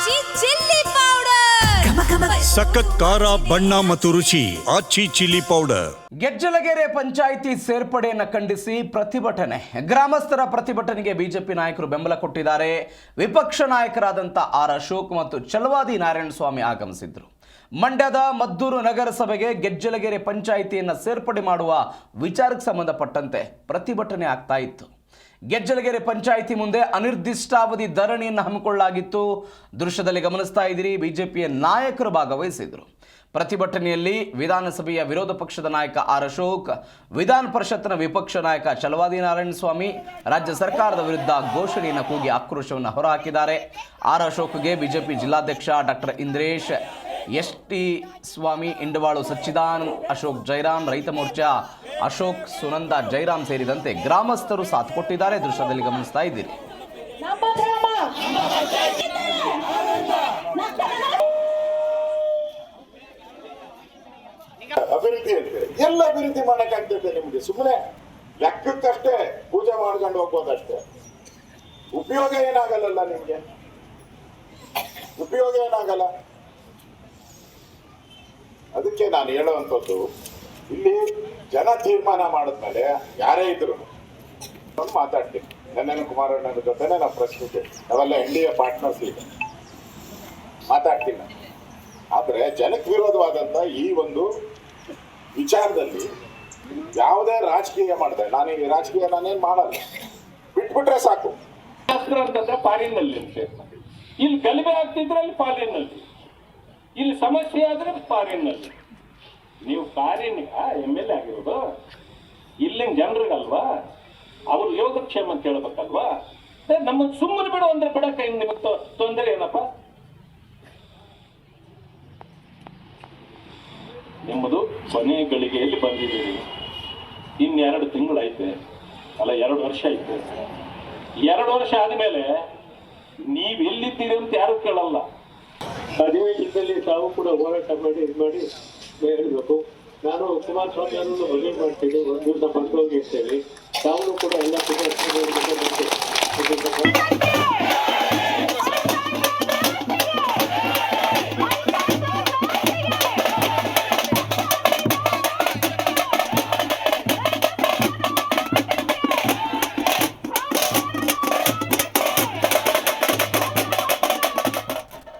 ಆಚಿ chilli powder ಸಖತ್ ಖಾರ ಬಣ್ಣ ಮತ್ತು ರುಚಿ ಆಚಿ ಚಿಲ್ಲಿ ಪೌಡರ್. ಗೆಜ್ಜಲಗೆರೆ ಪಂಚಾಯಿತಿ ಸೇರ್ಪಡೆಯನ್ನು ಖಂಡಿಸಿ ಪ್ರತಿಭಟನೆ. ಗ್ರಾಮಸ್ಥರ ಪ್ರತಿಭಟನೆಗೆ ಬಿಜೆಪಿ ನಾಯಕರು ಬೆಂಬಲ ಕೊಟ್ಟಿದ್ದಾರೆ. ವಿಪಕ್ಷ ನಾಯಕರಾದಂಥ ಆರ್ ಅಶೋಕ್ ಮತ್ತು ಚಲವಾದಿ ನಾರಾಯಣಸ್ವಾಮಿ ಆಗಮಿಸಿದ್ರು. ಮಂಡ್ಯದ ಮದ್ದೂರು ನಗರಸಭೆಗೆ ಗೆಜ್ಜಲಗೆರೆ ಪಂಚಾಯಿತಿಯನ್ನು ಸೇರ್ಪಡೆ ಮಾಡುವ ವಿಚಾರಕ್ಕೆ ಸಂಬಂಧಪಟ್ಟಂತೆ ಪ್ರತಿಭಟನೆ ಆಗ್ತಾ ಇತ್ತು. ಗೆಜ್ಜಲಗೆರೆ ಪಂಚಾಯಿತಿ ಮುಂದೆ ಅನಿರ್ದಿಷ್ಟಾವಧಿ ಧರಣಿಯನ್ನು ಹಮ್ಮಿಕೊಳ್ಳಲಾಗಿತ್ತು. ದೃಶ್ಯದಲ್ಲಿ ಗಮನಿಸ್ತಾ ಇದ್ದೀರಿ. ಬಿಜೆಪಿಯ ನಾಯಕರು ಭಾಗವಹಿಸಿದರು. ಪ್ರತಿಭಟನೆಯಲ್ಲಿ ವಿಧಾನಸಭೆಯ ವಿರೋಧ ಪಕ್ಷದ ನಾಯಕ ಆರ್ ಅಶೋಕ್, ವಿಧಾನ ಪರಿಷತ್ನ ವಿಪಕ್ಷ ನಾಯಕ ಚಲವಾದಿ ನಾರಾಯಣಸ್ವಾಮಿ ರಾಜ್ಯ ಸರ್ಕಾರದ ವಿರುದ್ಧ ಘೋಷಣೆಯನ್ನು ಕೂಗಿ ಆಕ್ರೋಶವನ್ನು ಹೊರಹಾಕಿದ್ದಾರೆ. ಆರ್ ಅಶೋಕ್ಗೆ ಬಿಜೆಪಿ ಜಿಲ್ಲಾಧ್ಯಕ್ಷ ಡಾಕ್ಟರ್ ಇಂದ್ರೇಶ್, ಎಸ್.ಟಿ. ಸ್ವಾಮಿ, ಇಂಡವಾಳು ಸಚ್ಚಿದಾನಂದ್, ಅಶೋಕ್ ಜೈರಾಮ್, ರೈತ ಮೋರ್ಚಾ ಅಶೋಕ್, ಸುನಂದ ಜೈರಾಮ್ ಸೇರಿದಂತೆ ಗ್ರಾಮಸ್ಥರು ಸಾಥ್ ಕೊಟ್ಟಿದ್ದಾರೆ. ದೃಶ್ಯದಲ್ಲಿ ಗಮನಿಸ್ತಾ ಇದ್ದೀರಿ. ಅಭಿವೃದ್ಧಿ ಹೇಳ್ತಾರೆ, ಎಲ್ಲ ಅಭಿವೃದ್ಧಿ ಮಾಡಕ್ಕಾಗ್ತದೆ ನಿಮ್ಗೆ. ಸುಮ್ಮನೆ ಲೆಕ್ಕಕ್ಕಷ್ಟೇ ಪೂಜೆ ಮಾಡ್ಕೊಂಡು ಹೋಗ್ಬೋದಷ್ಟೇ. ಉಪಯೋಗ ಏನಾಗಲ್ಲ ನಿಮ್ಗೆ, ಉಪಯೋಗ ಏನಾಗಲ್ಲ. ಅದಕ್ಕೆ ನಾನು ಹೇಳುವಂಥದ್ದು, ಇಲ್ಲಿ ಜನ ತೀರ್ಮಾನ ಮಾಡಿದ್ಮೇಲೆ ಯಾರೇ ಇದ್ರು ಮಾತಾಡ್ತೀನಿ. ನನ್ನ ಕುಮಾರಣ್ಣನ ಜೊತೆನೆ ನಾವು ಪ್ರಶ್ನೆ ನಾವೆಲ್ಲ NDA ಪಾರ್ಟ್ನರ್ಸ್ ಈಗ ಮಾತಾಡ್ತೀನಿ. ಆದ್ರೆ ಜನಕ್ಕೆ ವಿರೋಧವಾದಂತ ಈ ಒಂದು ವಿಚಾರದಲ್ಲಿ ಯಾವುದೇ ರಾಜಕೀಯ ಮಾಡಿದೆ, ನಾನು ಈ ರಾಜಕೀಯ ನಾನೇನ್ ಮಾಡಲ್ಲ, ಬಿಟ್ಬಿಟ್ರೆ ಸಾಕು. ಅಂತಂದ್ರೆ ಫಾರಿನ್ನಲ್ಲಿ ಇಲ್ಲಿ ಗಲಭೆ ಆಗ್ತಿದ್ರೆ ಅಲ್ಲಿ ಫಾರಿನ್ನಲ್ಲಿ, ಇಲ್ಲಿ ಸಮಸ್ಯೆ ಆದ್ರೆ ಫಾರಿನ್ನಲ್ಲಿ. ನೀವು ಫಾರಿನ್ MLA ಆಗಿರೋದು, ಇಲ್ಲಿನ ಜನರಿಗಲ್ವಾ, ಅವ್ರ ಯೋಗಕ್ಷೇಮ ಅಂತ ಹೇಳ್ಬೇಕಲ್ವಾ. ನಮ್ಮ ಸುಮ್ಮನೆ ಬಿಡು ಅಂದ್ರೆ ಬಿಡಕ್ಕೆ ನಿಮಗೆ ತೊಂದರೆ ಏನಪ್ಪ? ನಿಮ್ಮದು ಕೊನೆ ಗಳಿಗೆಯಲ್ಲಿ ಬಂದಿದ್ದೀರಿ. ಇನ್ನು 2 ತಿಂಗಳೈತೆ, ಅಲ್ಲ 2 ವರ್ಷ ಐತೆ. 2 ವರ್ಷ ಆದ್ಮೇಲೆ ನೀವ್ ಎಲ್ಲಿದ್ದೀರಿ ಅಂತ ಯಾರು ಕೇಳಲ್ಲ. ಅಧಿವೇಶನದಲ್ಲಿ ತಾವು ಕೂಡ ಹೋರಾಟ ಮಾಡಿ ಇದು ಮಾಡಿ ಹೇಳಬೇಕು. ನಾನು ಕುಮಾರಸ್ವಾಮಿ ಅವರನ್ನು ಬಜೆಟ್ ಮಾಡ್ತೀನಿ, 1 ದಿವಸ ಬಂದು ಹೋಗಿರ್ತೇವೆ. ತಾವು ಕೂಡ ಎಲ್ಲ